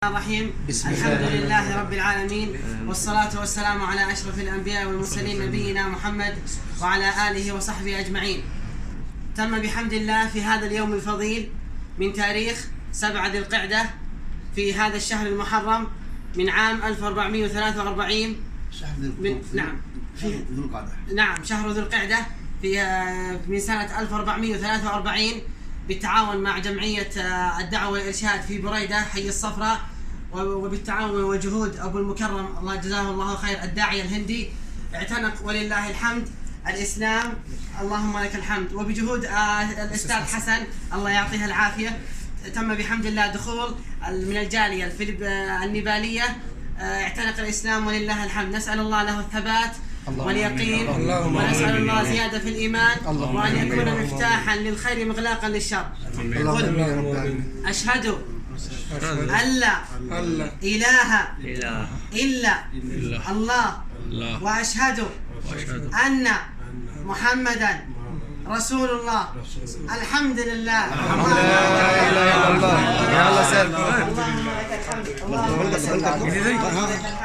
الرحيم. الحمد لله رب العالمين، والصلاة والسلام على أشرف الأنبياء والمرسلين نبينا محمد وعلى آله وصحبه أجمعين. تم بحمد الله في هذا اليوم الفضيل من تاريخ 7 ذي القعدة في هذا الشهر المحرم من عام 1443 شهر ذو القعدة من سنة 1443 بالتعاون مع جمعية الدعوة والإرشاد في بريدة حي الصفراء، وبالتعاون وجهود أبو المكرم الله جزاه الله خير الداعية الهندي، اعتنق ولله الحمد الإسلام، اللهم لك الحمد. وبجهود الأستاذ حسن الله يعطيها العافية تم بحمد الله دخول من الجالية النيبالية، اعتنق الإسلام ولله الحمد. نسأل الله له الثبات واليقين، ونسأل الله زيادة في الإيمان، وأن يكون مفتاحا للخير مغلاقا للشر. أشهد أن لا إله إلا الله، وأشهد أن محمدا رسول الله. الحمد لله. اللهم لك الحمد.